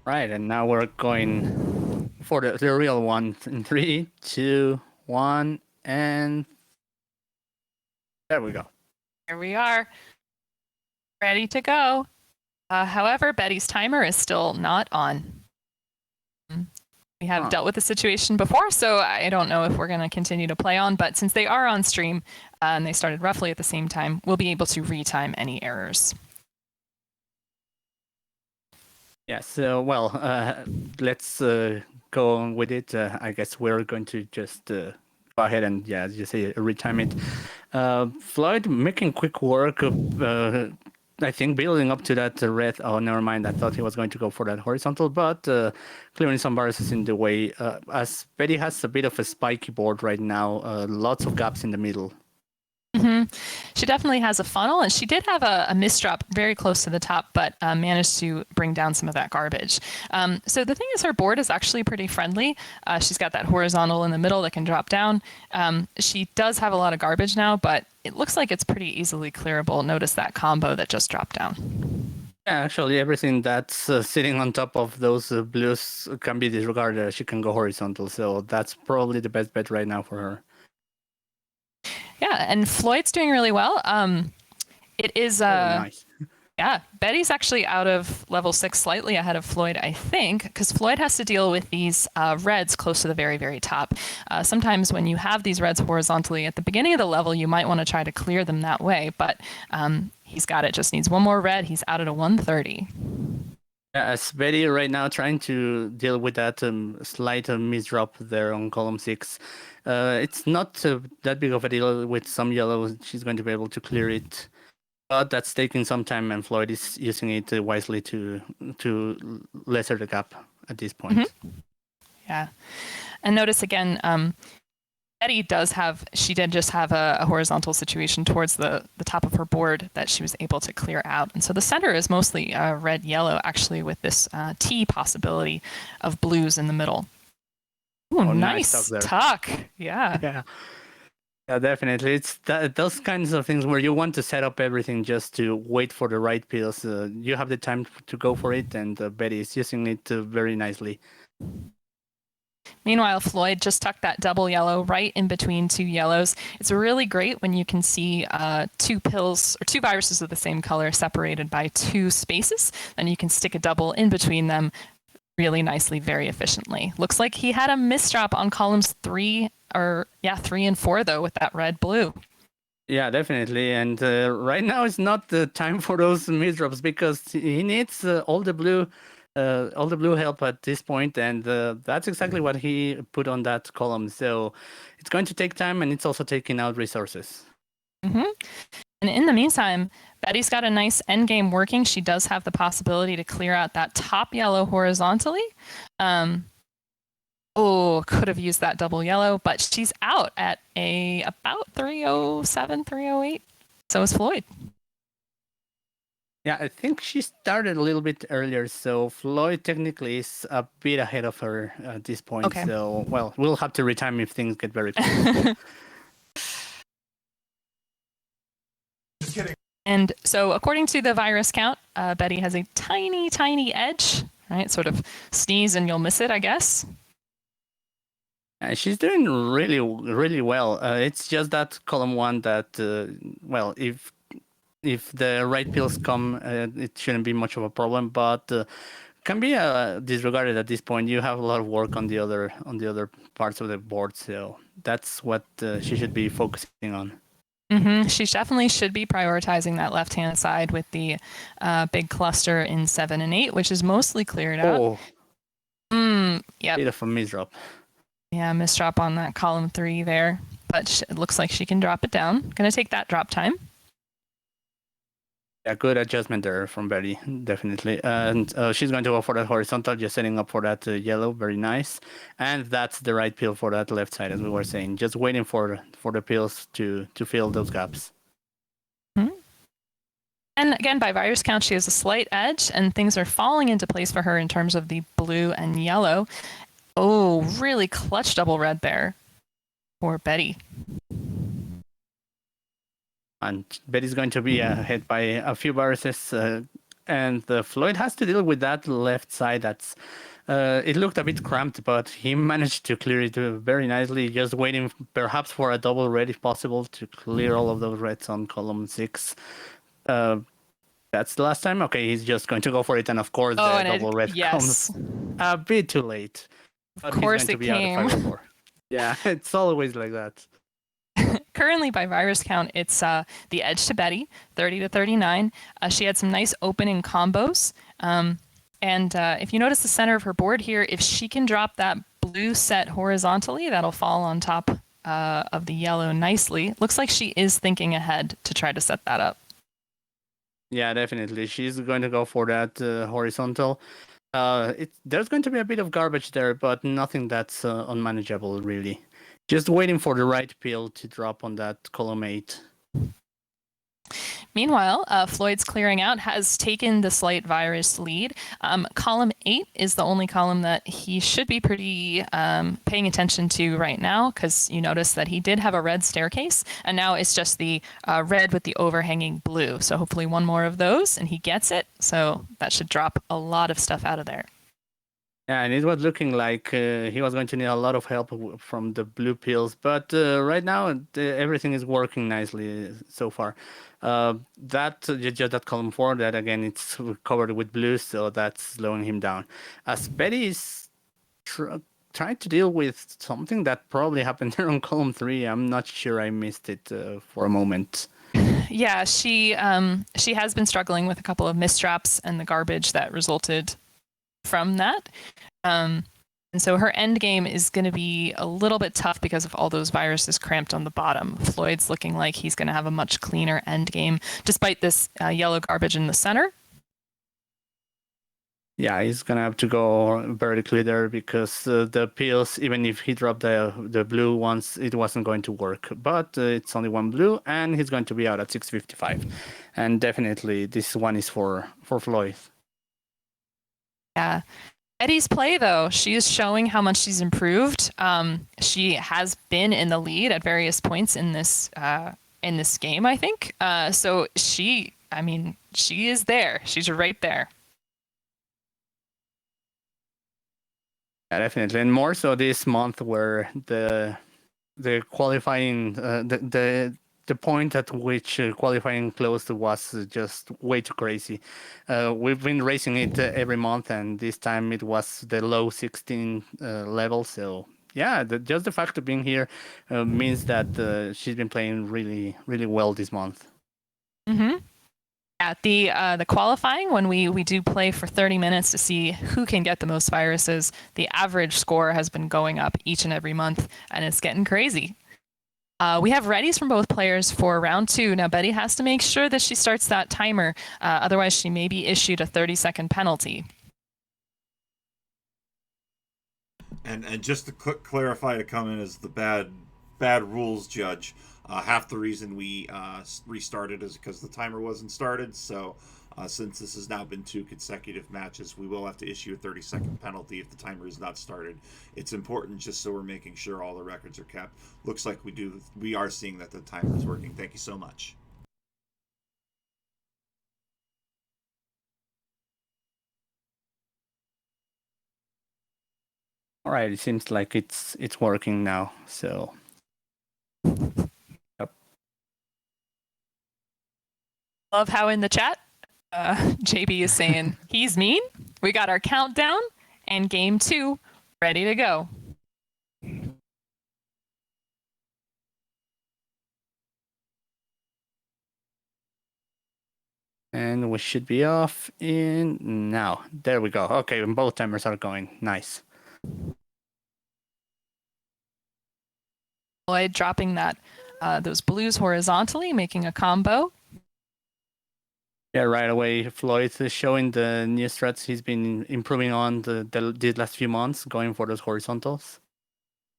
Right, and now we're going for the real one in 3, 2, 1, and there we go. Here we are, ready to go. However, Betty's timer is still not on. We have dealt with the situation before, so I don't know if we're going to continue to play on, but since they are on stream and they started roughly at the same time, we'll be able to retime any errors. Yeah, so, well, let's go on with it. I guess we're going to just go ahead and, yeah, as you say, retime it. Floyd making quick work of, I think, building up to that red. Oh, never mind. I thought he was going to go for that horizontal, but clearing some bars is in the way. As Betty has a bit of a spiky board right now, lots of gaps in the middle. She definitely has a funnel, and she did have a misdrop very close to the top, but managed to bring down some of that garbage. So the thing is, her board is actually pretty friendly. She's got that horizontal in the middle that can drop down. She does have a lot of garbage now, but it looks like it's pretty easily clearable. Notice that combo that just dropped down. Yeah, actually, everything that's sitting on top of those blues can be disregarded. She can go horizontal, so that's probably the best bet right now for her. Yeah, and Floyd's doing really well. It is nice. Yeah, Betty's actually out of level 6 slightly ahead of Floyd, I think, because Floyd has to deal with these reds close to the very, very top. Sometimes when you have these reds horizontally at the beginning of the level, you might want to try to clear them that way, but he's got it. Just needs one more red. He's out at a 130. Yeah, as Betty right now trying to deal with that slight misdrop there on column 6. It's not that big of a deal with some yellow. She's going to be able to clear it. But that's taking some time, and Floyd is using it wisely to lesser the gap at this point. Mm-hmm. Yeah. And notice again, Betty did just have a horizontal situation towards the top of her board that she was able to clear out. And so the center is mostly red-yellow, actually, with this T possibility of blues in the middle. Ooh, nice tuck. Yeah. Yeah, definitely. It's those kinds of things where you want to set up everything just to wait for the right pills. You have the time to go for it, and Betty is using it very nicely. Meanwhile, Floyd just tucked that double yellow right in between two yellows. It's really great when you can see two pills or two viruses of the same color separated by two spaces. Then you can stick a double in between them really nicely, very efficiently. Looks like he had a misdrop on columns 3 and 4, though, with that red-blue. Yeah, definitely. And right now is not the time for those misdrops because he needs all the blue help at this point, and that's exactly what he put on that column. So it's going to take time, and it's also taking out resources. Mm-hmm. And in the meantime, Betty's got a nice endgame working. She does have the possibility to clear out that top yellow horizontally. Could have used that double yellow, but she's out at about 307, 308. So is Floyd. Yeah, I think she started a little bit earlier, so Floyd technically is a bit ahead of her at this point. Okay. So, well, we'll have to retime if things get very close. Just kidding. And so according to the virus count, Betty has a tiny, tiny edge, right? Sort of sneeze and you'll miss it, I guess. She's doing really, really well. It's just that column 1 that, if the right pills come, it shouldn't be much of a problem, but can be disregarded at this point. You have a lot of work on the other parts of the board, so that's what she should be focusing on. Mm-hmm. She definitely should be prioritizing that left-hand side with the big cluster in 7 and 8, which is mostly cleared out. Yep. Bit of a misdrop. Yeah, misdrop on that column 3 there, but it looks like she can drop it down. Gonna take that drop time. Yeah, good adjustment there from Betty, definitely. And she's going to go for that horizontal, just setting up for that yellow, very nice. And that's the right pill for that left side, as we were saying. Just waiting for the pills to fill those gaps. Mm-hmm. And again, by virus count, she has a slight edge, and things are falling into place for her in terms of the blue and yellow. Oh, really clutch double red there for Betty. And Betty's going to be ahead by a few viruses. and Floyd has to deal with that left side. That's it looked a bit cramped, but he managed to clear it very nicely. Just waiting, perhaps for a double red if possible, to clear all of those reds on column 6. That's the last time. Okay, he's just going to go for it, and of course the double red comes a bit too late. But Of course he's going to be came. out of 504. Yeah, it's always like that. Currently, by virus count, it's the edge to Betty, 30 to 39. She had some nice opening combos. And if you notice the center of her board here, if she can drop that blue set horizontally, that'll fall on top of the yellow nicely. Looks like she is thinking ahead to try to set that up. Yeah, definitely. She's going to go for that horizontal. There's going to be a bit of garbage there, but nothing that's unmanageable, really. Just waiting for the right pill to drop on that column 8. Meanwhile, Floyd's clearing out has taken the slight virus lead. Column 8 is the only column that he should be pretty paying attention to right now, because you notice that he did have a red staircase, and now it's just the red with the overhanging blue. So hopefully one more of those, and he gets it. So that should drop a lot of stuff out of there. Yeah, and it was looking like he was going to need a lot of help from the blue pills, but right now everything is working nicely so far. Just that column 4, that again it's covered with blue, so that's slowing him down. As Betty is trying to deal with something that probably happened there on column 3. I'm not sure, I missed it for a moment. Yeah, she has been struggling with a couple of misstraps and the garbage that resulted from that. And so her end game is going to be a little bit tough because of all those viruses cramped on the bottom. Floyd's looking like he's going to have a much cleaner end game, despite this yellow garbage in the center. Yeah, he's going to have to go vertically there because the pills, even if he dropped the blue ones, it wasn't going to work. But it's only one blue, and he's going to be out at 655. And definitely this one is for Floyd. Yeah. Betty's play, though, she is showing how much she's improved. She has been in the lead at various points in this game, I think. So she is there. She's right there. Yeah, definitely, and more so this month, where the qualifying the point at which qualifying closed was just way too crazy. We've been racing it every month, and this time it was the low 16 level. So yeah, just the fact of being here means that she's been playing really, really well this month. Mm-hmm. At the qualifying, when we do play for 30 minutes to see who can get the most viruses, the average score has been going up each and every month, and it's getting crazy. We have readies from both players for round 2. Now, Betty has to make sure that she starts that timer. Otherwise, she may be issued a 30-second penalty. And just to clarify, to come in as the bad rules judge, half the reason we restarted is because the timer wasn't started. So since this has now been 2 consecutive matches, we will have to issue a 30-second penalty if the timer is not started. It's important just so we're making sure all the records are kept. Looks like we are seeing that the timer is working. Thank you so much. All right, it seems like it's working now. So yep. Love how in the chat, JB is saying, he's mean. We got our countdown and game 2 ready to go. And we should be off in now. There we go. Okay, both timers are going. Nice. Floyd dropping those blues horizontally, making a combo. Yeah, right away, Floyd is showing the new strats he's been improving on the last few months, going for those horizontals.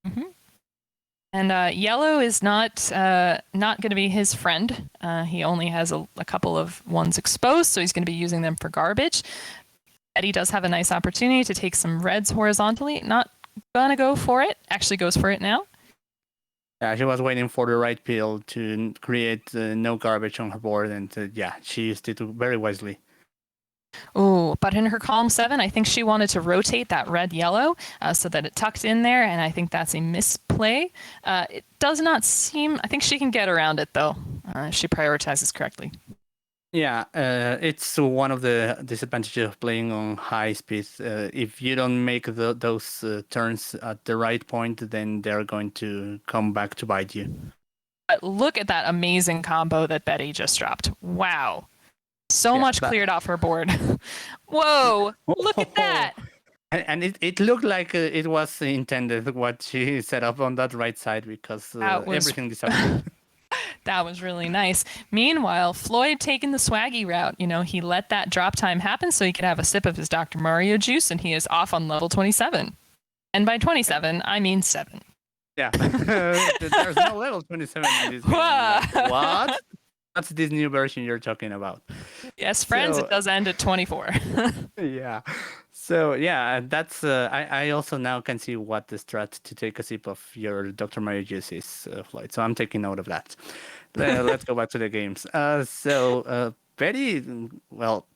Mm-hmm. And yellow is not going to be his friend. He only has a couple of ones exposed, so he's going to be using them for garbage. Betty does have a nice opportunity to take some reds horizontally. Not going to go for it. Actually goes for it now. Yeah, she was waiting for the right pill to create no garbage on her board, and yeah, she used it very wisely. But in her column 7, I think she wanted to rotate that red-yellow so that it tucked in there, and I think that's a misplay. It does not seem... I think she can get around it, though, if she prioritizes correctly. Yeah, it's one of the disadvantages of playing on high speed. If you don't make those turns at the right point, then they're going to come back to bite you. But look at that amazing combo that Betty just dropped. Wow. So much cleared off her board. Whoa, look at that. And it looked like it was intended, what she set up on that right side, because everything disappeared. That was really nice. Meanwhile, Floyd taking the swaggy route. You know, he let that drop time happen so he could have a sip of his Dr. Mario juice, and he is off on level 27. And by 27, I mean 7. Yeah. There's no level 27 in this game. What? That's this new version you're talking about. Yes, friends, it does end at 24. Yeah. So, yeah, that's... I also now can see what the strat to take a sip of your Dr. Mario juice is, Floyd. So I'm taking note of that. Let's go back to the games. Betty, well,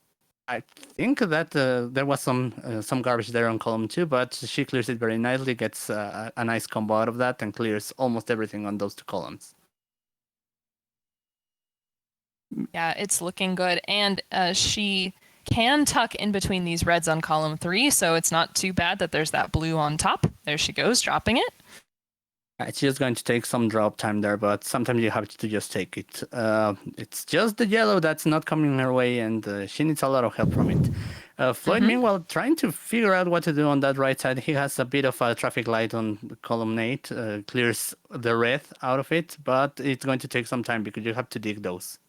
I think that there was some garbage there on column 2, but she clears it very nicely, gets a nice combo out of that, and clears almost everything on those 2 columns. Yeah, it's looking good. And she can tuck in between these reds on column 3, so it's not too bad that there's that blue on top. There she goes, dropping it. It's just going to take some drop time there, but sometimes you have to just take it. It's just the yellow that's not coming her way, and she needs a lot of help from it. Floyd, meanwhile, trying to figure out what to do on that right side. He has a bit of a traffic light on column 8, clears the red out of it, but it's going to take some time because you have to dig those.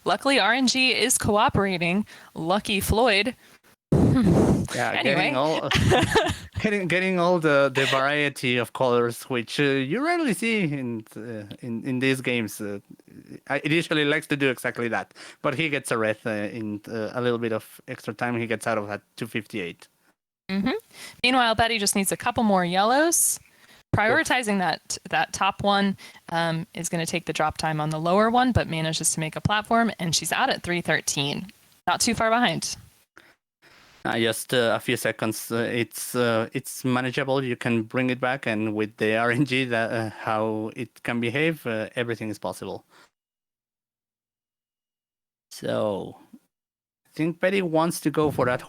Luckily, RNG is cooperating. Lucky Floyd. Yeah, anyway. getting all the variety of colors, which you rarely see in these games. It usually likes to do exactly that, but he gets a red in a little bit of extra time. He gets out of that 258. Meanwhile, Betty just needs a couple more yellows. Prioritizing that top one is going to take the drop time on the lower one, but manages to make a platform, and she's out at 313. Not too far behind. Just a few seconds. It's manageable. You can bring it back, and with the RNG, that how it can behave, everything is possible. So, I think Betty wants to go for that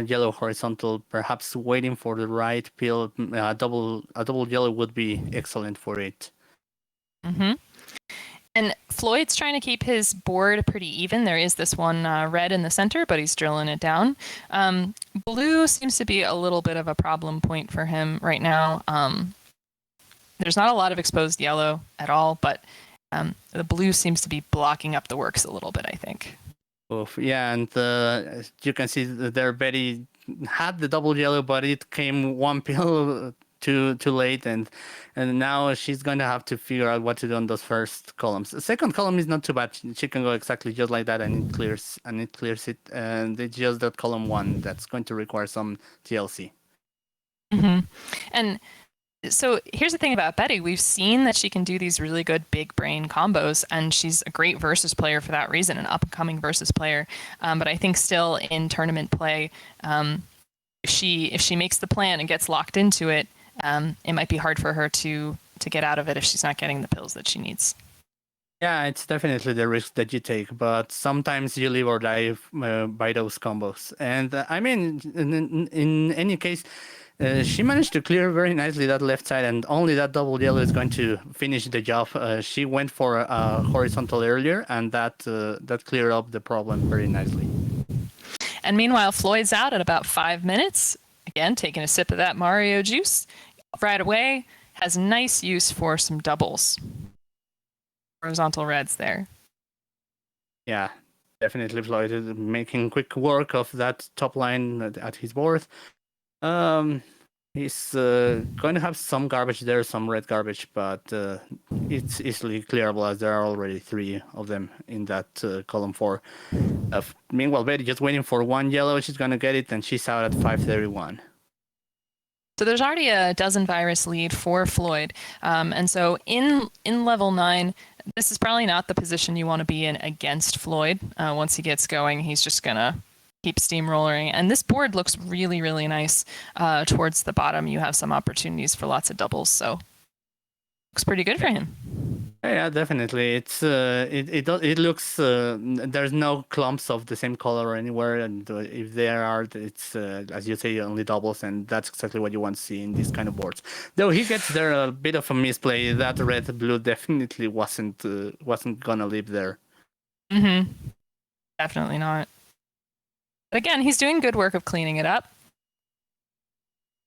yellow horizontal, perhaps waiting for the right pill. A double yellow would be excellent for it. And Floyd's trying to keep his board pretty even. There is this one red in the center, but he's drilling it down. Blue seems to be a little bit of a problem point for him right now. There's not a lot of exposed yellow at all, but the blue seems to be blocking up the works a little bit, I think. Yeah, and you can see there Betty had the double yellow, but it came one pill too late, and now she's going to have to figure out what to do on those first columns. The second column is not too bad. She can go exactly just like that, and it clears it. And it's just that column 1 that's going to require some TLC. And so here's the thing about Betty. We've seen that she can do these really good big brain combos, and she's a great versus player for that reason, an up-and-coming versus player. But I think still in tournament play, if she makes the plan and gets locked into it, it might be hard for her to get out of it if she's not getting the pills that she needs. Yeah, it's definitely the risk that you take, but sometimes you live or die by those combos. And I mean, in any case, she managed to clear very nicely that left side, and only that double yellow is going to finish the job. She went for a horizontal earlier, and that cleared up the problem very nicely. And meanwhile, Floyd's out at about 5 minutes. Again, taking a sip of that Mario juice right away. Has nice use for some doubles. Horizontal reds there. Yeah, definitely Floyd is making quick work of that top line at his board. He's going to have some garbage there, some red garbage, but it's easily clearable as there are already 3 of them in that column 4. Meanwhile, Betty just waiting for one yellow. She's going to get it, and she's out at 531. So there's already a dozen virus lead for Floyd. And so in level 9, this is probably not the position you want to be in against Floyd. Once he gets going, he's just going to keep steamrolling. And this board looks really, really nice. Towards the bottom, you have some opportunities for lots of doubles. So looks pretty good for him. Yeah, definitely. It looks there's no clumps of the same color anywhere, and if there are, it's as you say, only doubles, and that's exactly what you want to see in these kind of boards. Though he gets there a bit of a misplay. That red blue definitely wasn't gonna live there. Mm-hmm. Definitely not. But again, he's doing good work of cleaning it up.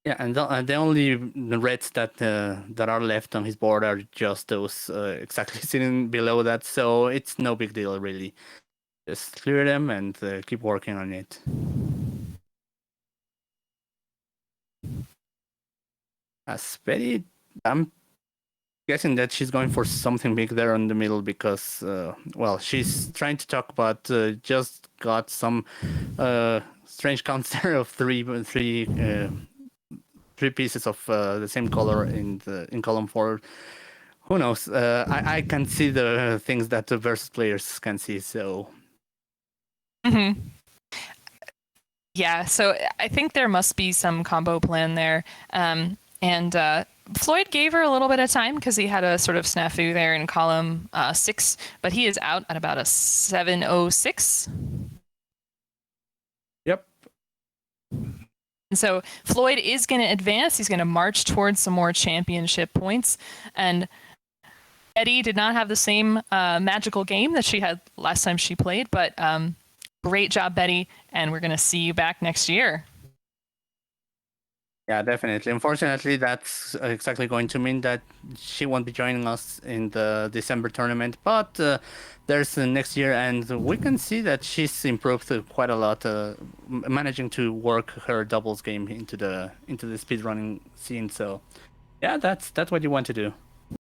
Yeah, and the only reds that are left on his board are just those exactly sitting below that, so it's no big deal really. Just clear them and keep working on it. As Betty, I'm guessing that she's going for something big there in the middle because, well, she's trying to talk about just got some strange counts there of three pieces of the same color in column 4. Who knows? I can see the things that the versus players can see. So. Mm-hmm. Yeah. So I think there must be some combo plan there, and Floyd gave her a little bit of time because he had a sort of snafu there in column 6, but he is out at about a 7:06. Yep. And so Floyd is going to advance. He's going to march towards some more championship points. And Betty did not have the same magical game that she had last time she played, but great job, Betty. And we're going to see you back next year. Yeah, definitely. Unfortunately, that's exactly going to mean that she won't be joining us in the December tournament. But there's next year, and we can see that she's improved quite a lot, managing to work her doubles game into the speedrunning scene. So, yeah, that's what you want to do.